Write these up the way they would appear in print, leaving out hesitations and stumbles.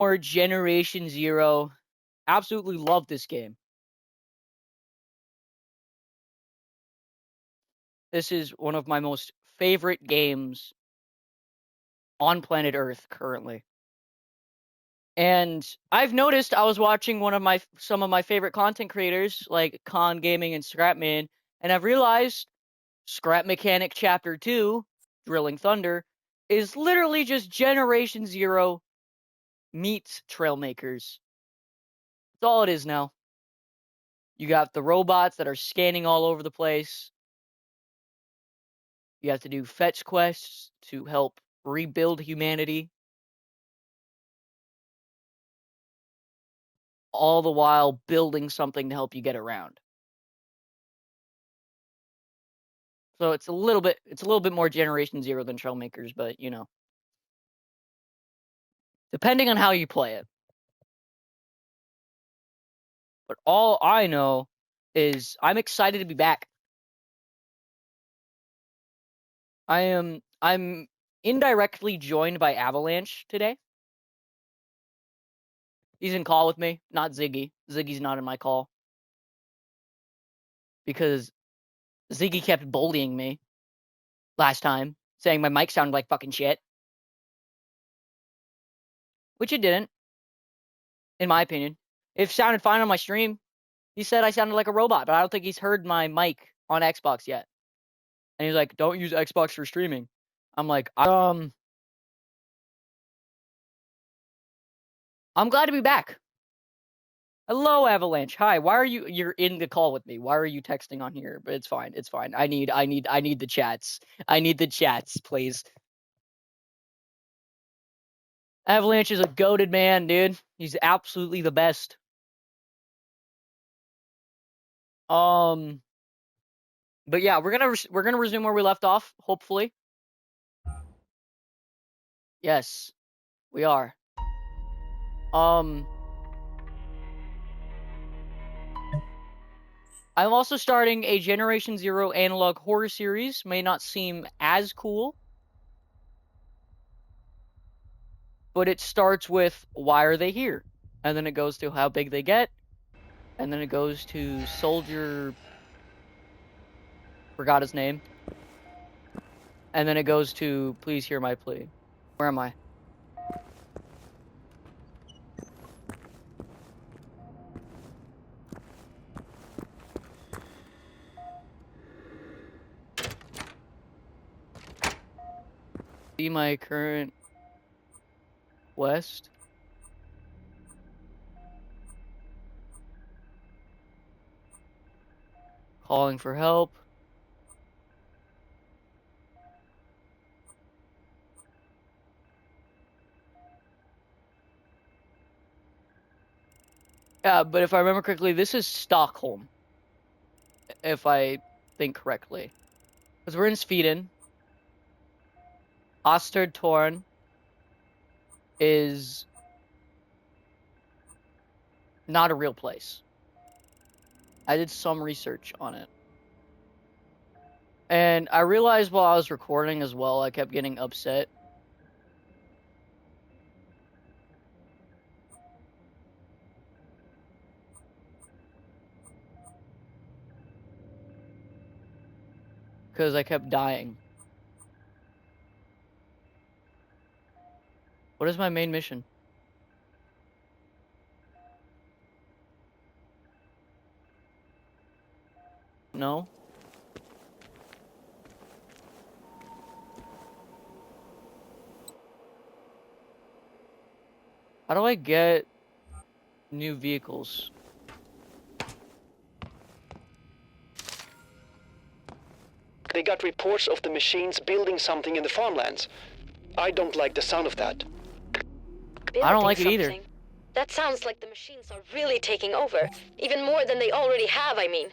Or Generation Zero. Absolutely love this game. This is one of my most favorite games on planet Earth currently. And I've noticed I was watching some of my favorite content creators like Khan Gaming and Scrapman, and I've realized Scrap Mechanic Chapter 2, Drilling Thunder, is literally just Generation Zero meets Trailmakers. That's all it is now. You got the robots that are scanning all over the place. You have to do fetch quests to help rebuild humanity. All the while building something to help you get around. So it's a little bit more Generation Zero than Trailmakers, but you know. Depending on how you play it. But all I know is I'm excited to be back. I'm indirectly joined by Avalanche today. He's in call with me, not Ziggy. Ziggy's not in my call. Because Ziggy kept bullying me last time, saying my mic sounded like fucking shit. Which it didn't, in my opinion. It sounded fine on my stream. He said I sounded like a robot, but I don't think he's heard my mic on Xbox yet. And he's like, don't use Xbox for streaming. I'm like, I'm glad to be back. Hello, Avalanche. Hi. Why are you're in the call with me? Why are you texting on here? But it's fine. It's fine. I need the chats. I need the chats, please. Avalanche is a goated man, dude. He's absolutely the best. But yeah, we're gonna resume where we left off, hopefully. Yes, we are. I'm also starting a Generation Zero analog horror series. May not seem as cool, but it starts with why are they here? And then it goes to how big they get. And then it goes to Soldier, forgot his name. And then it goes to please hear my plea. Where am I? Be my current quest. Calling for help. Yeah, but if I remember correctly, this is Stockholm. If I think correctly. Because we're in Sweden. Ostertorn is not a real place. I did some research on it. And I realized while I was recording as well, I kept getting upset. Because I kept dying. What is my main mission? No? How do I get new vehicles? They got reports of the machines building something in the farmlands. I don't like the sound of that. I don't like it either. That sounds like the machines are really taking over. Even more than they already have, I mean.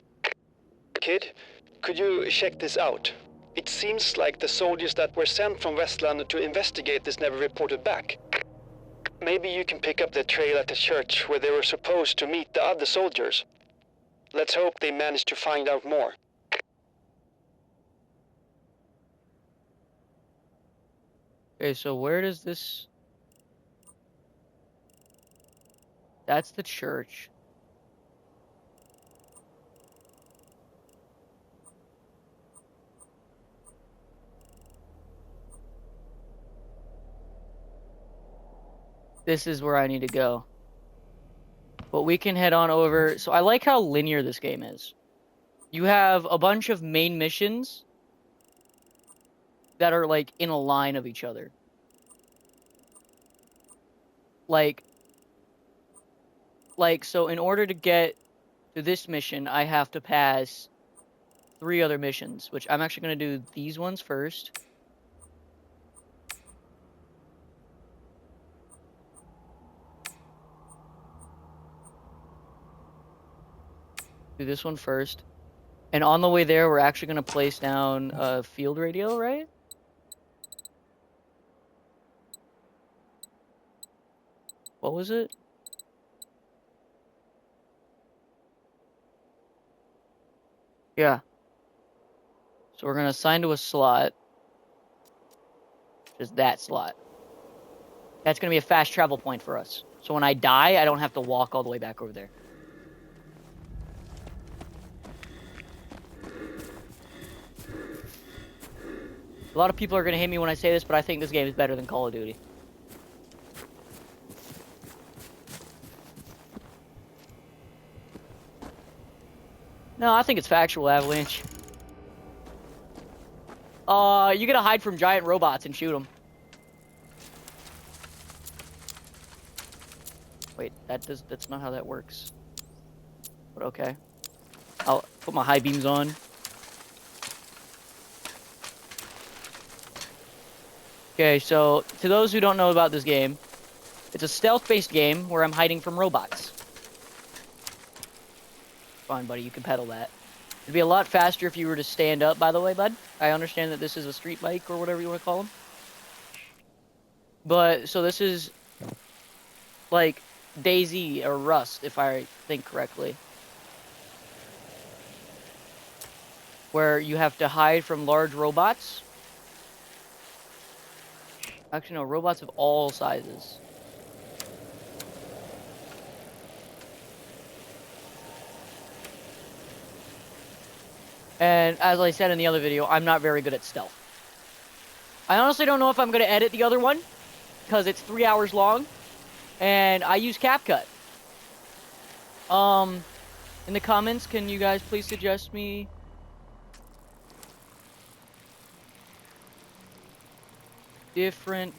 Kid, could you check this out? It seems like the soldiers that were sent from Westland to investigate this never reported back. Maybe you can pick up the trail at the church where they were supposed to meet the other soldiers. Let's hope they manage to find out more. Okay, so where does this... That's the church. This is where I need to go. But we can head on over. So I like how linear this game is. You have a bunch of main missions that are like in a line of each other. Like so in order to get to this mission, I have to pass 3 other missions, which I'm actually going to do these ones first. Do this one first. And on the way there, we're actually going to place down a field radio, right? What was it? Yeah. So we're going to assign to a slot. Just that slot. That's going to be a fast travel point for us. So when I die, I don't have to walk all the way back over there. A lot of people are going to hate me when I say this, but I think this game is better than Call of Duty. No, I think it's factual, Avalanche. You gotta hide from giant robots and shoot them. Wait, that's not how that works. But okay. I'll put my high beams on. Okay, so to those who don't know about this game, it's a stealth-based game where I'm hiding from robots. Fine, buddy, you can pedal that. It'd be a lot faster if you were to stand up, by the way, bud. I understand that this is a street bike or whatever you want to call them. But, so this is like DayZ or Rust, if I think correctly. Where you have to hide from large robots. Actually, no, robots of all sizes. And as I said in the other video, I'm not very good at stealth. I honestly don't know if I'm going to edit the other one, because it's 3 hours long, and I use CapCut. In the comments, can you guys please suggest me different...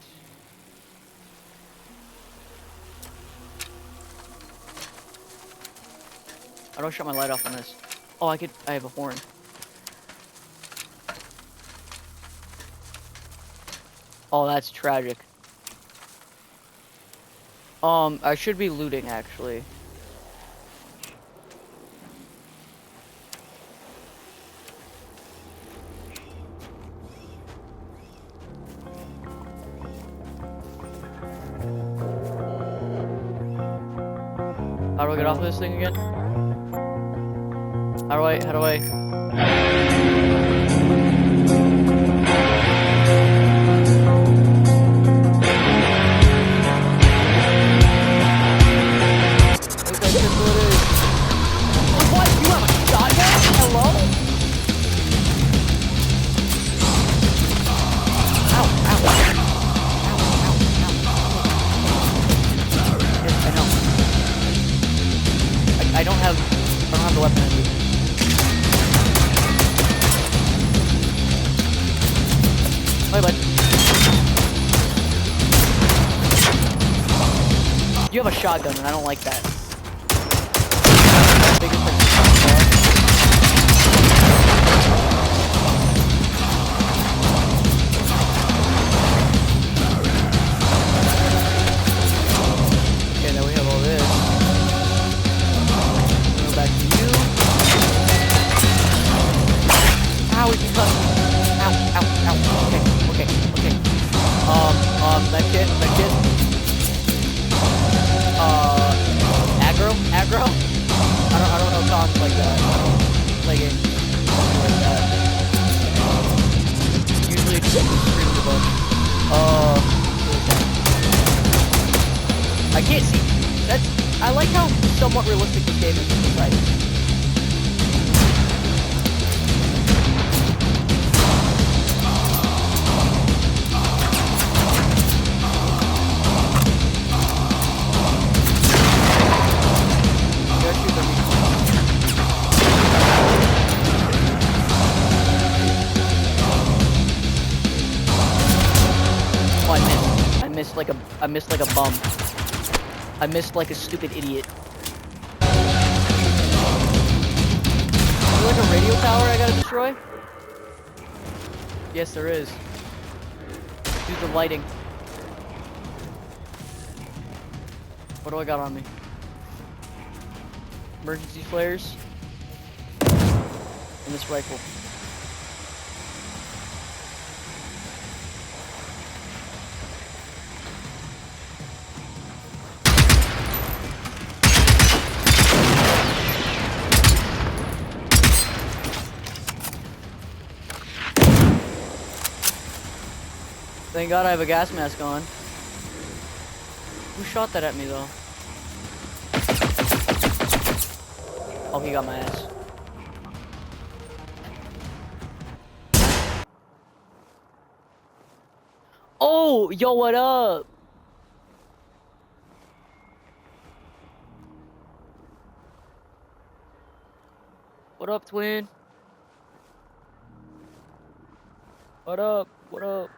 How do I shut my light off on this? Oh, I have a horn. Oh, that's tragic. I should be looting, actually. How do I get off of this thing again? How do I... I don't have the weapon in me. Bye, bud. You have a shotgun, and I don't like that. Biggest thing. Okay, now we have all this. Go back to you. Ow, it's cut. Ow, ow, ow. Okay. Medkit. Aggro? I don't know songs like that. I don't play games like that. Usually it's just stream the book. I can't see. That's I like how somewhat realistic this game is. Like, oh, I missed. I missed like a bum. I missed like a stupid idiot. Is there like a radio tower I gotta destroy? Yes, there is. Use the lighting. What do I got on me? Emergency flares. And this rifle. Thank God I have a gas mask on. Who shot that at me though? Oh, he got my ass. Oh, yo, what up? What up, twin? What up? What up?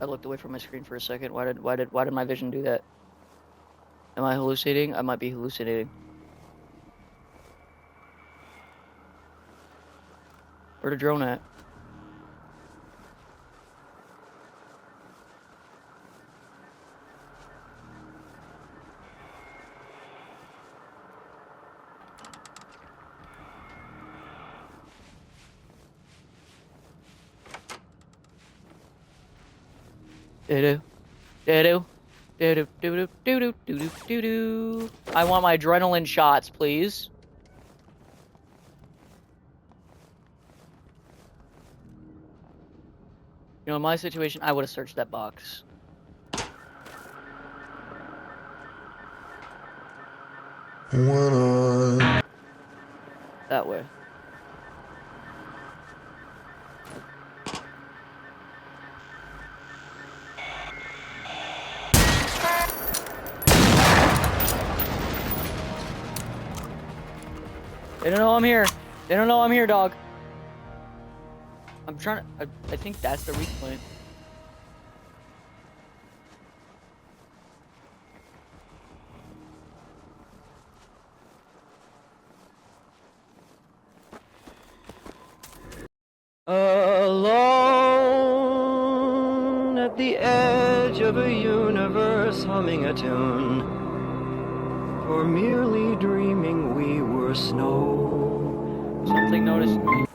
I looked away from my screen for a second. Why did my vision do that? Am I hallucinating? I might be hallucinating. Where'd the drone at? Do do do do do do do do do do. I want my adrenaline shots, please. You know, in my situation, I would have searched that box. That way. They don't know I'm here. They don't know I'm here, dog. I'm trying to... I think that's the weak point. Alone at the edge of a universe humming a tune. For merely dreaming we were snow. Something noticed me.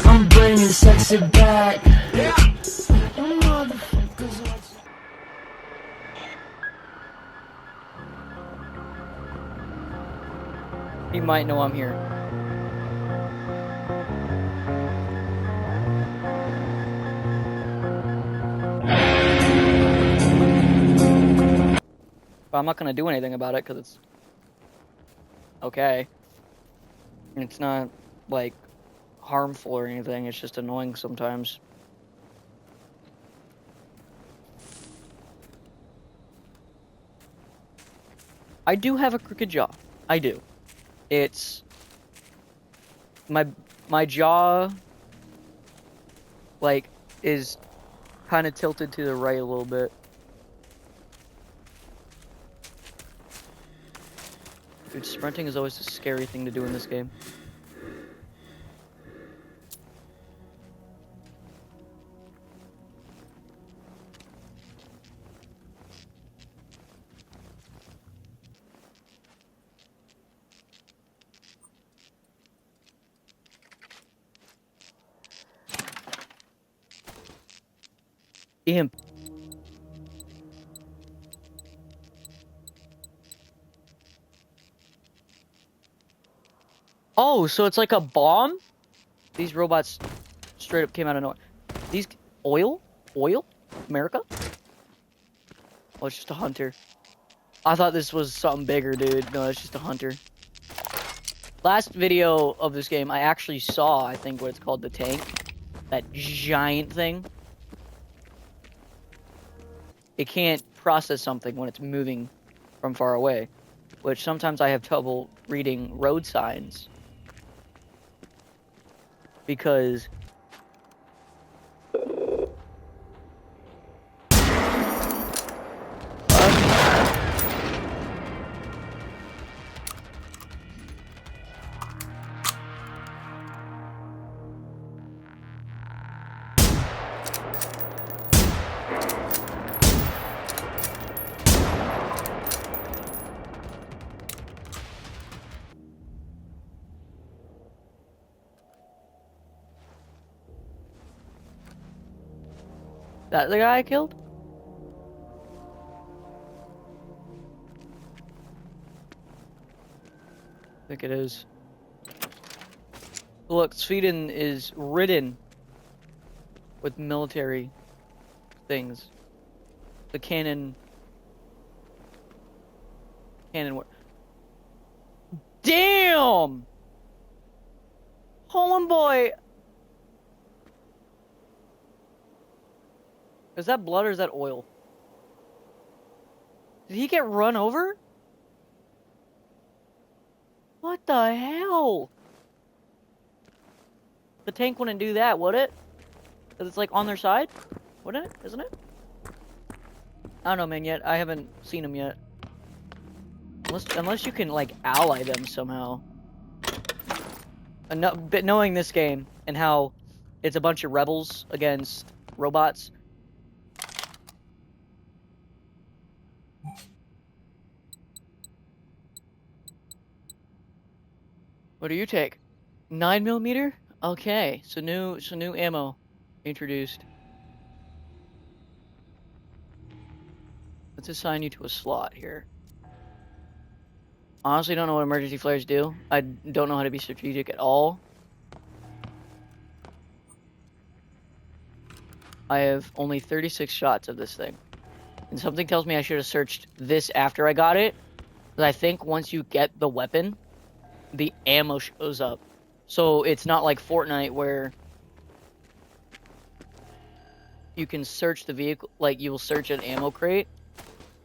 I'm bringing sexy back. Yeah. He might know I'm here. But I'm not gonna do anything about it because it's okay. It's not like harmful or anything, it's just annoying sometimes. I do have a crooked jaw. I do. It's my jaw like is kind of tilted to the right a little bit. Dude, sprinting is always a scary thing to do in this game. Imp. Oh, so it's like a bomb? These robots straight up came out of nowhere. These oil? Oil? America? Oh, it's just a hunter. I thought this was something bigger, dude. No, it's just a hunter. Last video of this game, I actually saw, I think, what it's called, the tank. That giant thing. It can't process something when it's moving from far away, which sometimes I have trouble reading road signs because that the guy I killed? I think it is. Look, Sweden is ridden with military things. The cannon war. Damn! Homeboy! Is that blood or is that oil? Did he get run over? What the hell? The tank wouldn't do that, would it? Because it's like on their side? Wouldn't it? Isn't it? I don't know, man, yet. I haven't seen them yet. Unless you can, like, ally them somehow. But knowing this game and how it's a bunch of rebels against robots. What do you take? 9mm? Okay, so new ammo introduced. Let's assign you to a slot here. Honestly, don't know what emergency flares do. I don't know how to be strategic at all. I have only 36 shots of this thing. And something tells me I should have searched this after I got it. Because I think once you get the weapon, the ammo shows up. So it's not like Fortnite where you can search the vehicle, like you will search an ammo crate,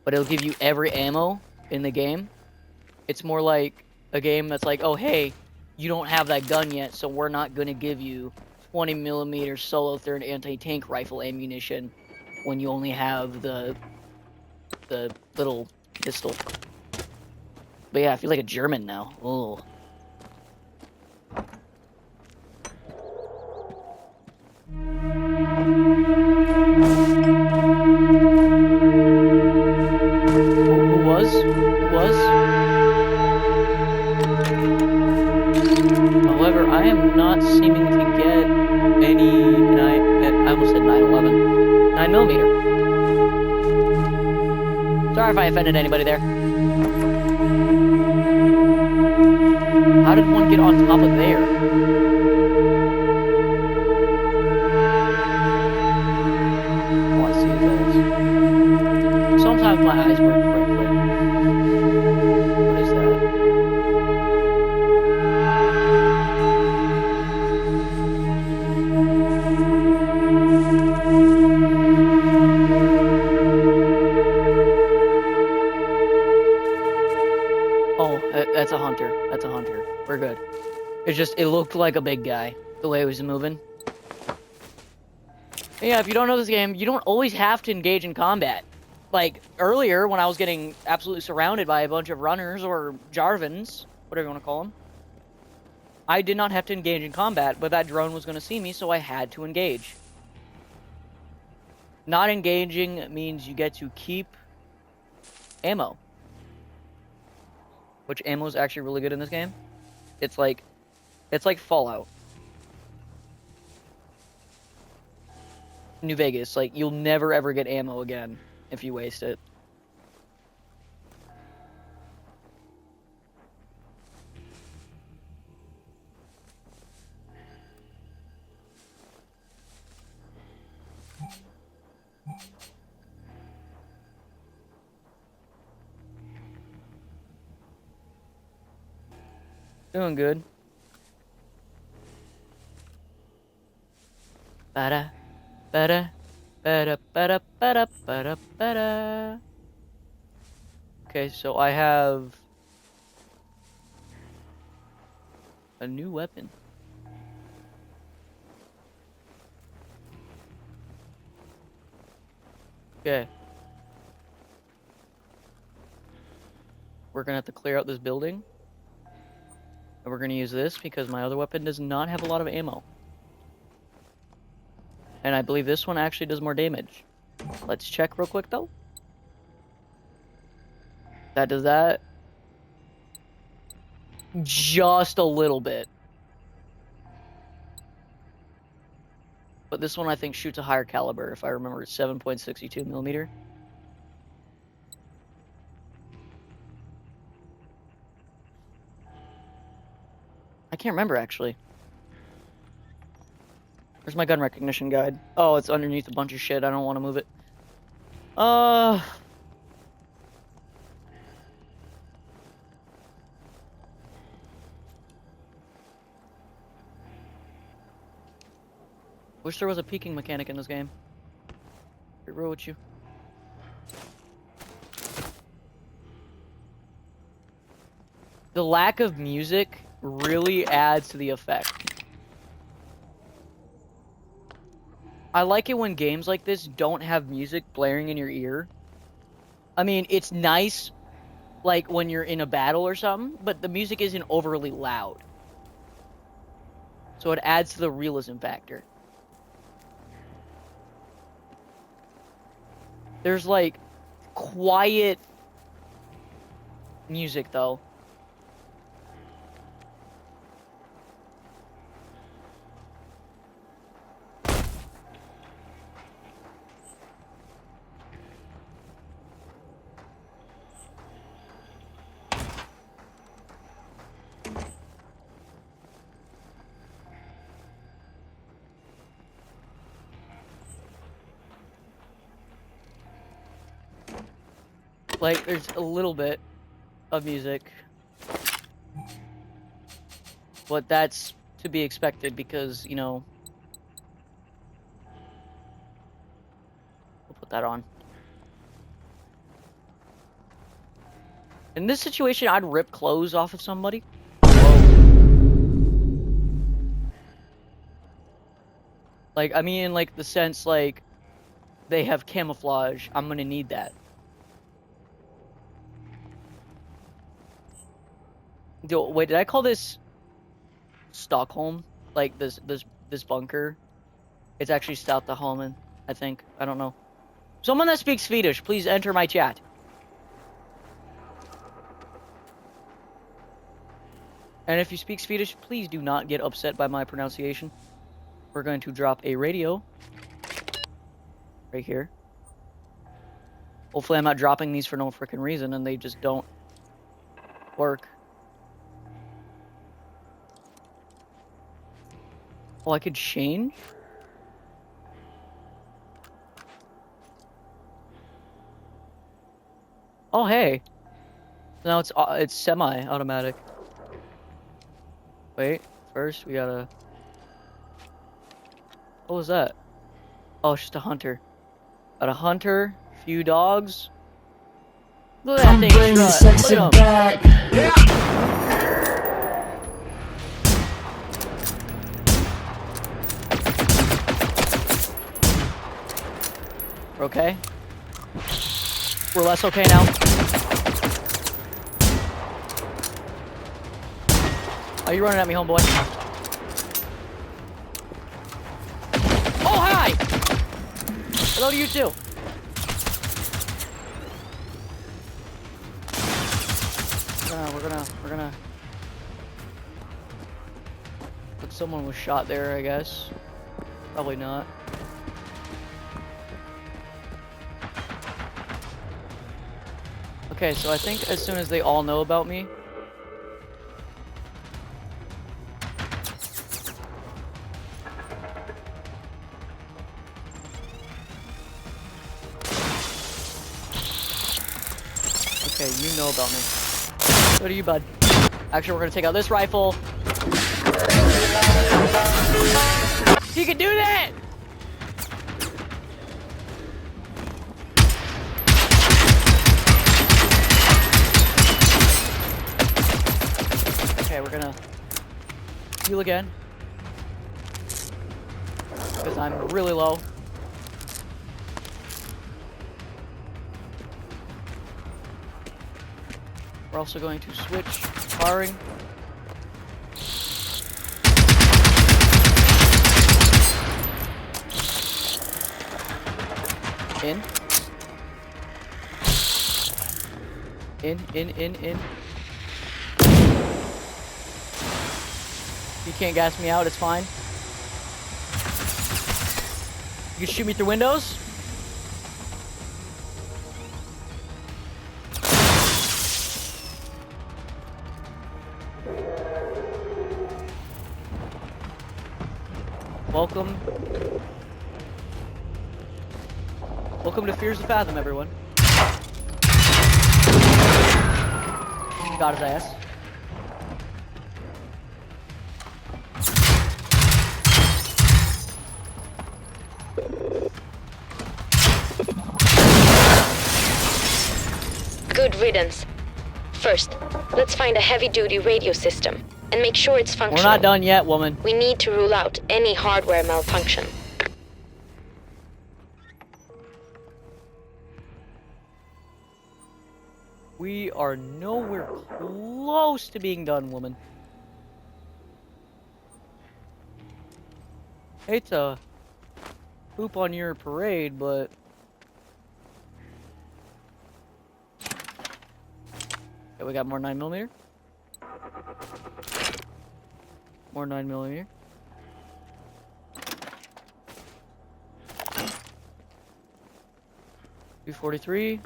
but it'll give you every ammo in the game. It's more like a game that's like, oh hey, you don't have that gun yet, so we're not gonna give you 20mm solo third anti-tank rifle ammunition when you only have the little pistol. But yeah, I feel like a German now. Oh. Who was? However, I am not seeming to get any, and I almost said 9/11. 9mm. Sorry if I offended anybody there. How did one get on top of there? Oh, I see those. Sometimes my eyes work correctly. What is that? Oh, that's a hunter. That's a hunter. We're good. It looked like a big guy, the way it was moving. But yeah, if you don't know this game, you don't always have to engage in combat. Like, earlier, when I was getting absolutely surrounded by a bunch of runners or Jarvans, whatever you want to call them, I did not have to engage in combat, but that drone was going to see me, so I had to engage. Not engaging means you get to keep ammo. Which ammo is actually really good in this game. It's like Fallout. New Vegas. Like, you'll never ever get ammo again if you waste it. Doing good. Ba-da, ba-da, ba-da, ba-da, ba-da, ba-da, ba-da. Okay, so I have a new weapon. Okay. We're gonna have to clear out this building. And we're gonna use this because my other weapon does not have a lot of ammo. And I believe this one actually does more damage. Let's check real quick though. That does that. Just a little bit. But this one I think shoots a higher caliber, if I remember. It's 7.62 millimeter. I can't remember actually. Where's my gun recognition guide? Oh, it's underneath a bunch of shit. I don't want to move it. Wish there was a peeking mechanic in this game. Be real with you. The lack of music really adds to the effect. I like it when games like this don't have music blaring in your ear. I mean, it's nice, like, when you're in a battle or something, but the music isn't overly loud. So it adds to the realism factor. There's, like, quiet music, though. Like, there's a little bit of music. But that's to be expected because, you know... We'll put that on. In this situation, I'd rip clothes off of somebody. Like, I mean, in, like, the sense, like, they have camouflage. I'm gonna need that. Wait, did I call this Stockholm? Like this bunker? It's actually Stockholm, I think. I don't know. Someone that speaks Swedish, please enter my chat. And if you speak Swedish, please do not get upset by my pronunciation. We're going to drop a radio right here. Hopefully I'm not dropping these for no freaking reason and they just don't work. Oh, I could change? Oh, hey. Now it's semi-automatic. Wait, first we gotta... What was that? Oh, it's just a hunter. Got a hunter, few dogs. Look at that thing strut. Look at him. We're okay? We're less okay now? Are you running at me, homeboy? Oh, hi! Hello to you too. We're gonna... But someone was shot there, I guess. Probably not. Okay, so I think as soon as they all know about me... Okay, you know about me. So do you, bud. Actually, we're gonna take out this rifle. You can do that! Okay, we're gonna heal again. Because I'm really low. We're also going to switch firing. In. In. You can't gas me out, it's fine. You can shoot me through windows. Welcome. Welcome to Fears of Fathom, everyone. Got his ass. Good riddance. First, let's find a heavy-duty radio system and make sure it's functional. We're not done yet, woman. We need to rule out any hardware malfunction. We are nowhere close to being done, woman. Hate to poop on your parade, but... Okay, we got more 9mm. More 9mm. .243.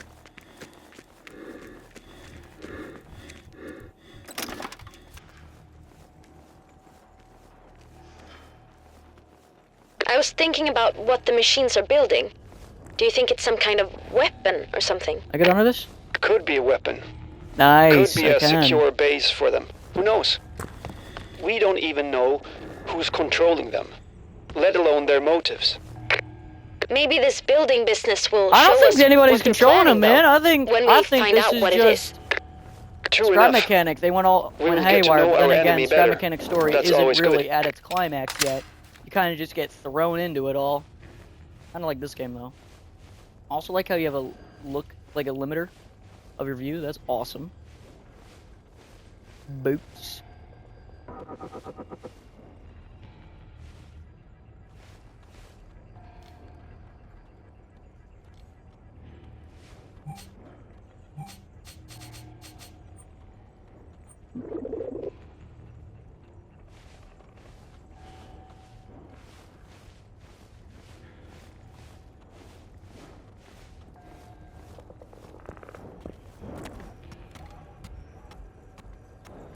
I was thinking about what the machines are building. Do you think it's some kind of weapon or something? I get under this? Could be a weapon. Nice. Could be a secure base for them. Who knows? We don't even know who's controlling them, let alone their motives. Maybe this building business will I don't show us think anybody's what they're controlling them, planning, man. though, I think when we I think find this out is what just True Strat enough. Mechanic. They went We will get to haywire, know but our then again, enemy Strat better. Mechanic's story That's isn't always really good. at its climax yet. You kind of just get thrown into it all. Kind of like this game, though. Also like how you have a look like a limiter of your view. That's awesome. Boots.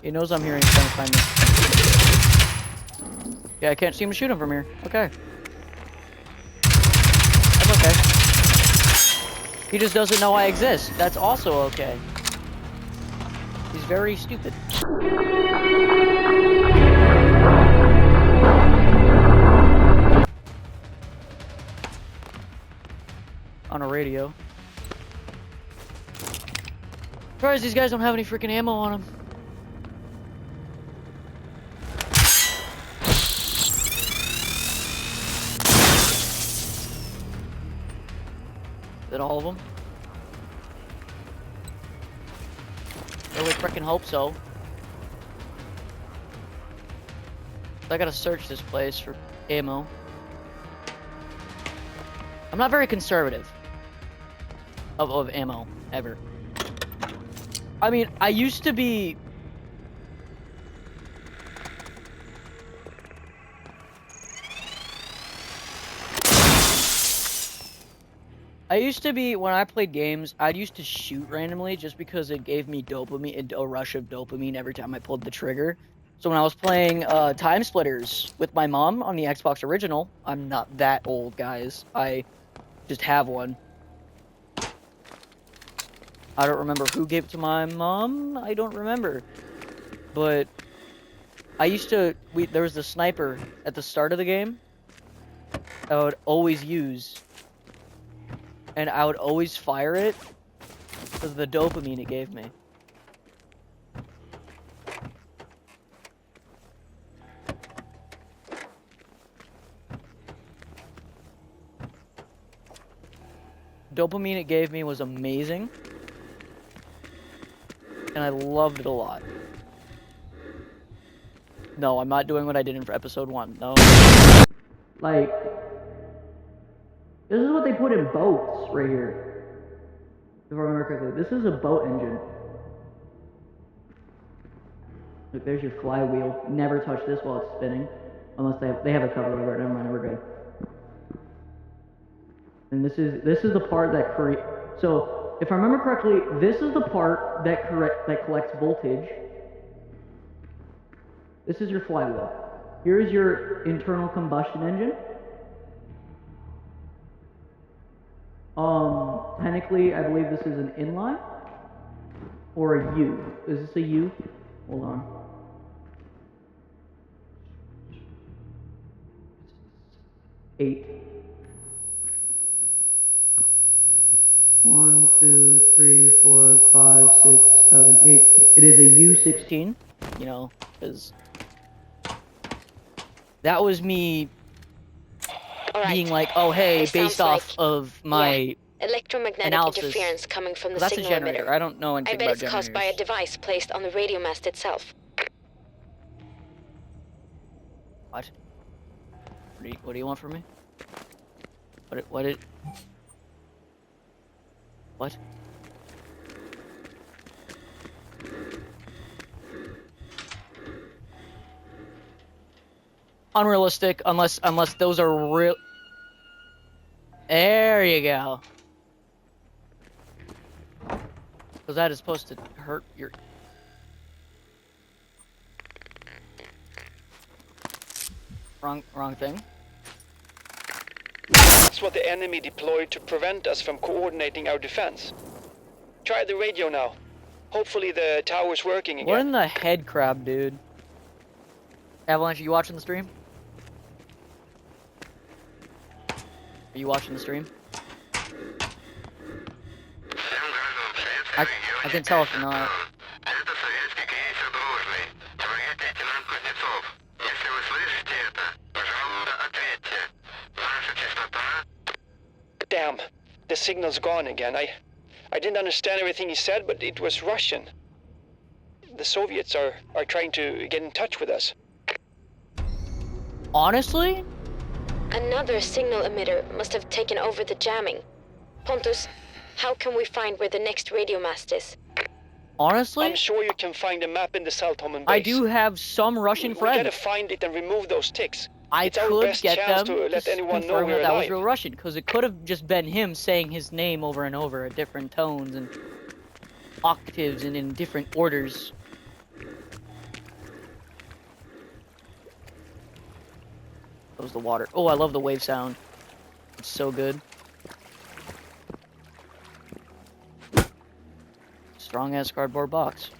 He knows I'm here and he's trying to find me. Yeah, I can't seem to shoot him from here. Okay. That's okay. He just doesn't know I exist. That's also okay. He's very stupid. On a radio. Surprised these guys don't have any freaking ammo on them. Is that all of them? I really freaking hope so. I gotta search this place for ammo. I'm not very conservative of ammo, ever. I mean, I used to be... I used to be, when I played games, I'd used to shoot randomly just because it gave me dopamine, a rush of dopamine every time I pulled the trigger. So when I was playing Time Splitters with my mom on the Xbox original, I'm not that old, guys. I just have one. I don't remember who gave it to my mom. I don't remember. But I used to, there was the sniper at the start of the game I would always use. And I would always fire it because of the dopamine it gave me. Dopamine it gave me was amazing. And I loved it a lot. No, I'm not doing what I did in episode 1. No. Like, this is what they put in boats right here. If I remember correctly, this is a boat engine. Look, there's your flywheel. Never touch this while it's spinning. Unless they have a cover over it. Never mind, we're good. And this is the part that so, if I remember correctly, this is the part that collects voltage. This is your flywheel. Here's your internal combustion engine. Technically, I believe this is an inline or a U. Is this a U? Hold on. Eight. 1, 2, 3, 4, 5, 6, 7, 8. It is a U16. You know, because that was me being like, oh hey, based off of my electromagnetic analysis. Interference coming from the That's signal a generator. emitter. I don't know anything I bet about it's generators. caused by a device placed on the radio mast itself. What? What do you want from me? What? What? Unrealistic, unless those are real. There you go. Because that is supposed to hurt your. Wrong thing. That's what the enemy deployed to prevent us from coordinating our defense. Try the radio now. Hopefully the tower's working again. What in the head crab, dude? Avalanche, are you watching the stream? Are you watching the stream? I can tell if you're not. Damn, the signal's gone again. I didn't understand everything he said, but it was Russian. The Soviets are trying to get in touch with us. Honestly? Another signal emitter must have taken over the jamming. Pontus, how can we find where the next radio mast is? Honestly? I'm sure you can find a map in the Saltholmen base. I do have some Russian We friends. gotta find it and remove those ticks. I It's our could best get chance them to let anyone know confirm we're that that was alive. real Russian, because it could have just been him saying his name over and over at different tones and octaves and in different orders. That was the water. Oh, I love the wave sound. It's so good. Strong ass cardboard box.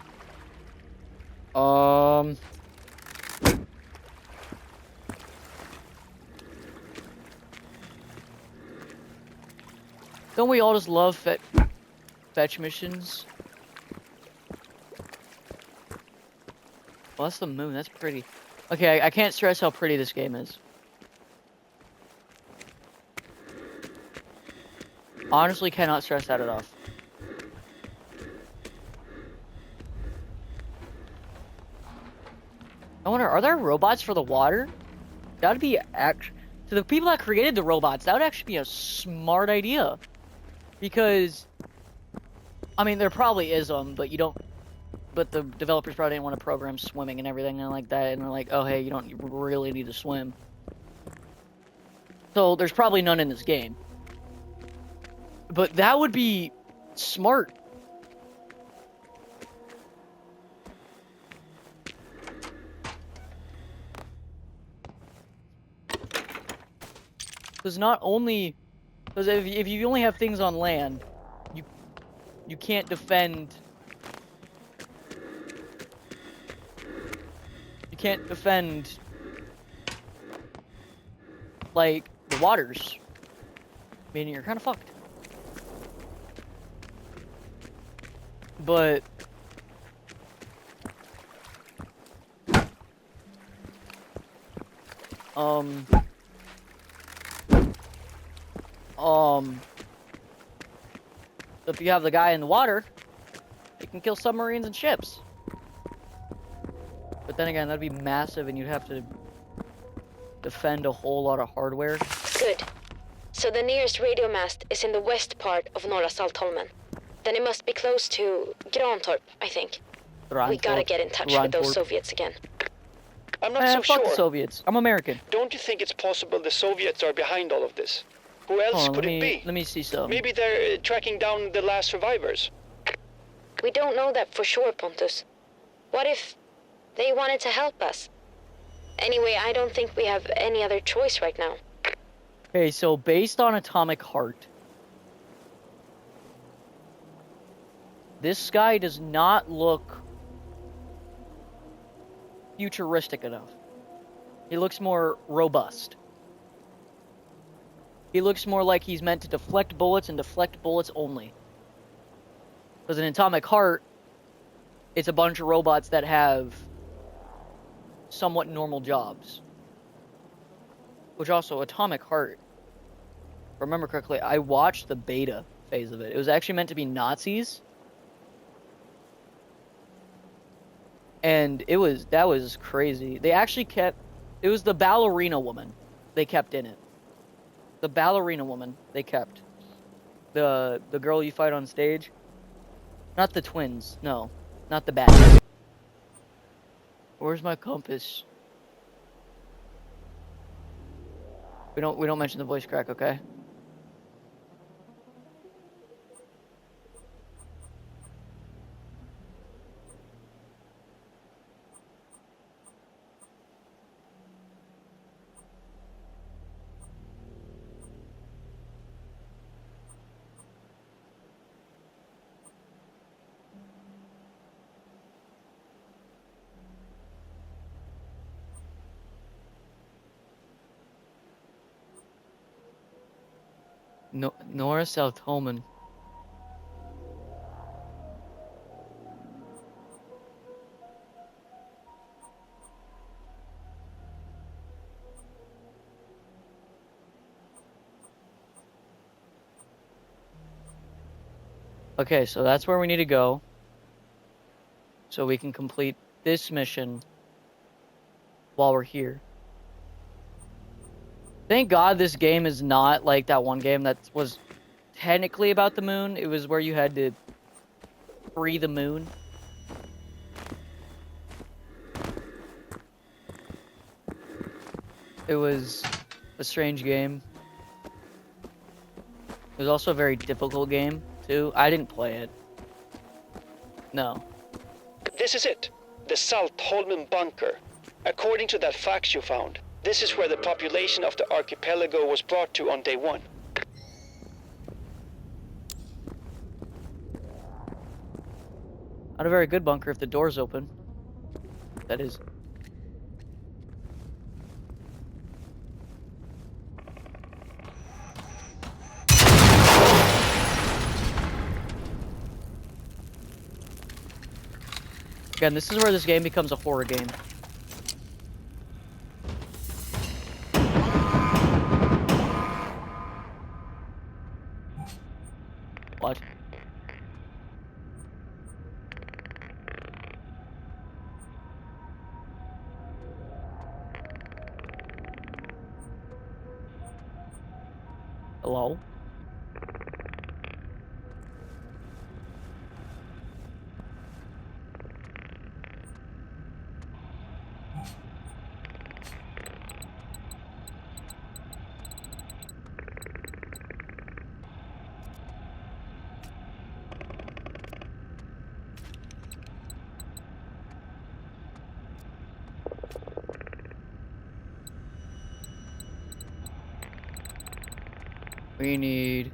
Don't we all just love fetch missions? Well, that's the moon. That's pretty. Okay, I can't stress how pretty this game is. Honestly, cannot stress that enough. I wonder, are there robots for the water? That'd be to the people that created the robots, that would actually be a smart idea. Because, I mean, there probably is but you don't. But the developers probably didn't want to program swimming and everything and like that, and they're like, oh hey, you don't really need to swim. So there's probably none in this game. But that would be smart. Because not only... Because if you only have things on land, you can't defend... You can't defend... like, the waters. Meaning you're kind of fucked. But... if you have the guy in the water, you can kill submarines and ships. But then again, that'd be massive and you'd have to defend a whole lot of hardware. Good. So the nearest radio mast is in the west part of Norra Saltholmen. Then it must be close to Grantorp, I think. We gotta get in touch with those Soviets again. I'm not so fuck sure. the Soviets. I'm American. Don't you think it's possible the Soviets are behind all of this? Who else could it be? Let me see some. Maybe they're tracking down the last survivors. We don't know that for sure, Pontus. What if they wanted to help us? Anyway, I don't think we have any other choice right now. Okay, so based on Atomic Heart, this guy does not look futuristic enough. He looks more robust. He looks more like he's meant to deflect bullets and deflect bullets only. Because in Atomic Heart, it's a bunch of robots that have somewhat normal jobs. Which also, Atomic Heart, if I remember correctly, I watched the beta phase of it. It was actually meant to be Nazis. And that was crazy. They actually kept, it was the ballerina woman they kept in it. The ballerina woman they kept. The girl you fight on stage. Not the twins, no. Not the bad. Where's my compass? We don't mention the voice crack, okay? No, Norra Saltholmen. Okay, so that's where we need to go. So we can complete this mission while we're here. Thank God this game is not like that one game that was technically about the moon. It was where you had to free the moon. It was a strange game. It was also a very difficult game, too. I didn't play it. No. This is it. The Saltholmen bunker. According to that fax you found, this is where the population of the archipelago was brought to on day 1. Not a very good bunker if the door's open. That is. Again, this is where this game becomes a horror game. What? Hello? We need...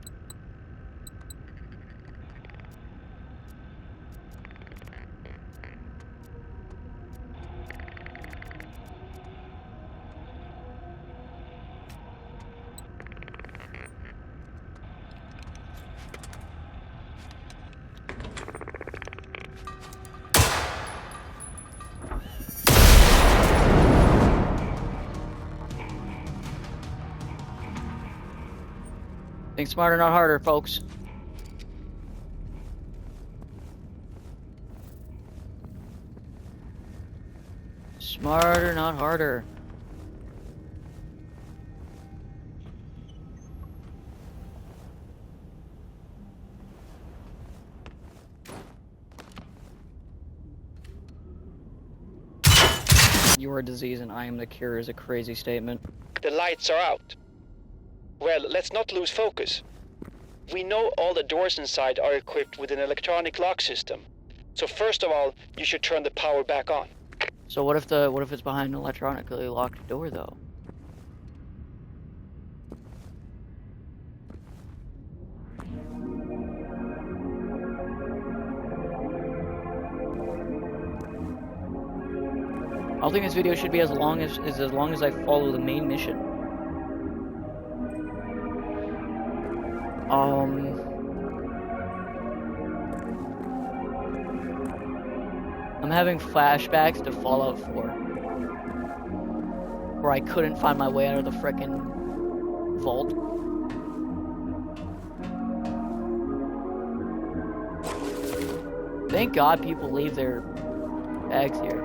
Think smarter, not harder, folks. Smarter, not harder. You are a disease and I am the cure is a crazy statement. The lights are out. Well, let's not lose focus. We know all the doors inside are equipped with an electronic lock system. So first of all, you should turn the power back on. So what if it's behind an electronically locked door though? I don't think this video should be as long as I follow the main mission. I'm having flashbacks to Fallout 4, where I couldn't find my way out of the frickin' vault. Thank God people leave their bags here.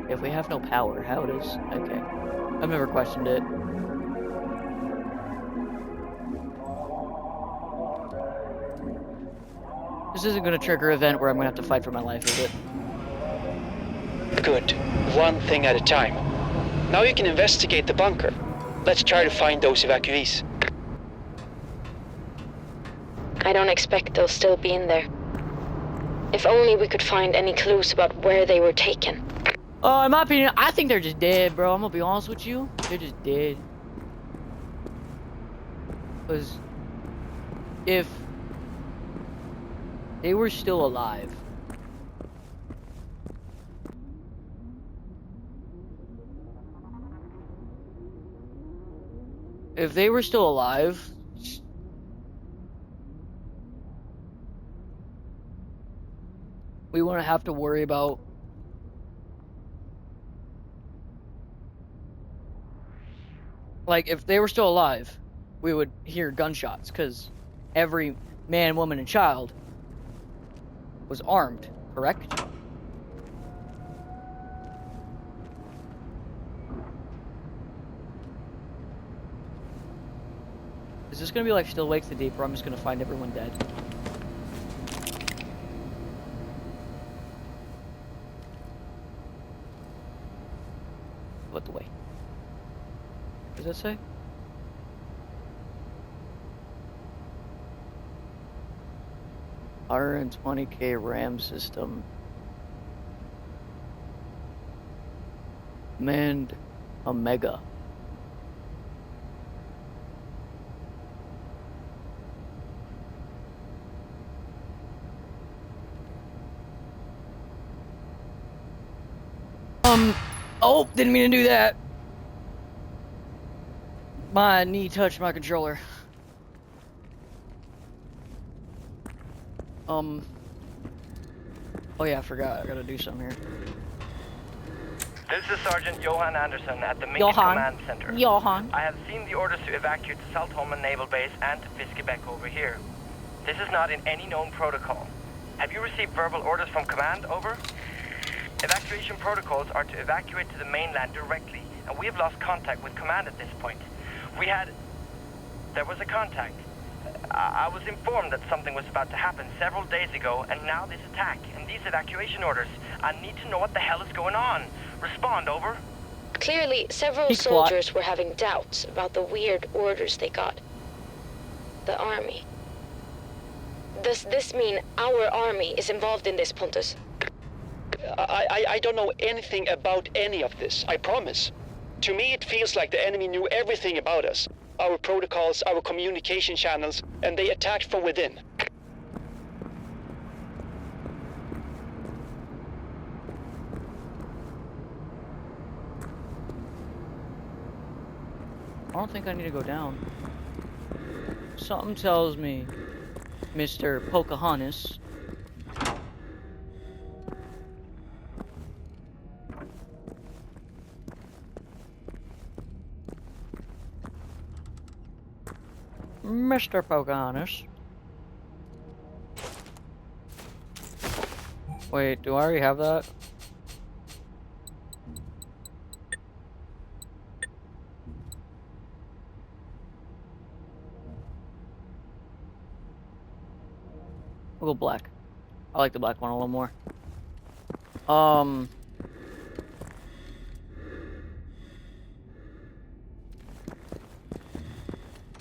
If we have no power, how does... Okay. I've never questioned it. This isn't going to trigger an event where I'm going to have to fight for my life, is it? Good. One thing at a time. Now you can investigate the bunker. Let's try to find those evacuees. I don't expect they'll still be in there. If only we could find any clues about where they were taken. In my opinion, I think they're just dead, bro. I'm gonna be honest with you. They're just dead. Because if they were still alive, we wouldn't have to worry about if they were still alive, we would hear gunshots, because every man, woman, and child was armed, correct? Is this gonna be like Still Wakes the Deep, or I'm just gonna find everyone dead? What the way? What does that say? $120K RAM system. Manned Omega. Oh, didn't mean to do that. My knee touched my controller. Oh yeah, I forgot. I gotta do something here. This is Sergeant Johan Anderson at the Main Command Center. Johan. I have seen the orders to evacuate the Saltholmen Naval Base and to Fiskebäck over here. This is not in any known protocol. Have you received verbal orders from Command, over? Evacuation protocols are to evacuate to the mainland directly, and we have lost contact with Command at this point. There was a contact. I was informed that something was about to happen several days ago, and now this attack and these evacuation orders. I need to know what the hell is going on. Respond, over. Clearly, several soldiers were having doubts about the weird orders they got. The army. Does this mean our army is involved in this, Pontus? I don't know anything about any of this, I promise. To me, it feels like the enemy knew everything about us. Our protocols, our communication channels, and they attacked from within. I don't think I need to go down. Something tells me, Mr. Pocahontas. Mr. Pocahontas. Wait, do I already have that? We'll go black. I like the black one a little more. I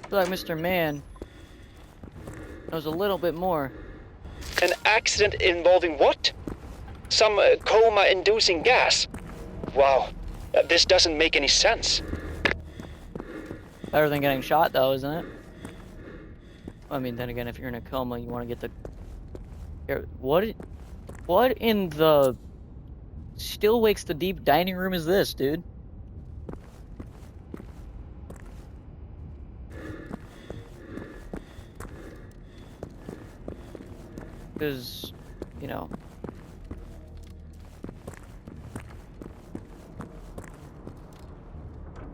feel like Mr. Man knows a little bit more. An accident involving what? Some coma-inducing gas? Wow, this doesn't make any sense. Better than getting shot, though, isn't it? I mean, then again, if you're in a coma, you want to get the... What in the... Still wakes the deep dining room is this, dude? Because, you know...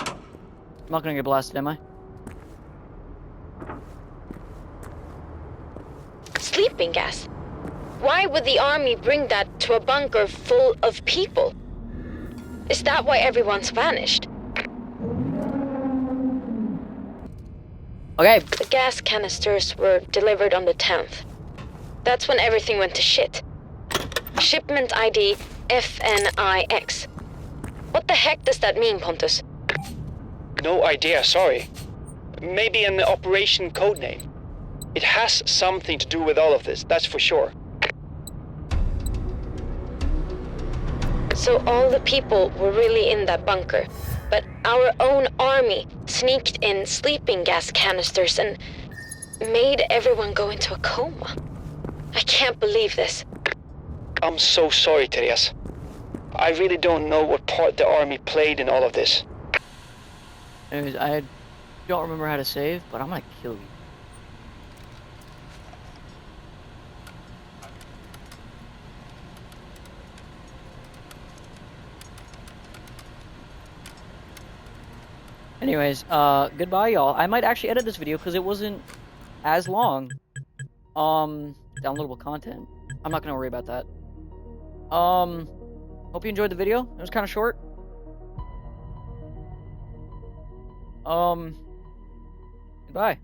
I'm not gonna get blasted, am I? Sleeping gas? Why would the army bring that to a bunker full of people? Is that why everyone's vanished? Okay. The gas canisters were delivered on the 10th. That's when everything went to shit. Shipment ID FNIX. What the heck does that mean, Pontus? No idea, sorry. Maybe an operation codename. It has something to do with all of this, that's for sure. So all the people were really in that bunker, but our own army sneaked in sleeping gas canisters and made everyone go into a coma. I can't believe this. I'm so sorry, Therese. I really don't know what part the army played in all of this. Anyways, I don't remember how to save, but I'm gonna kill you. Anyways, goodbye, y'all. I might actually edit this video because it wasn't as long. Downloadable content. I'm not gonna worry about that. Hope you enjoyed the video. It was kind of short. Goodbye.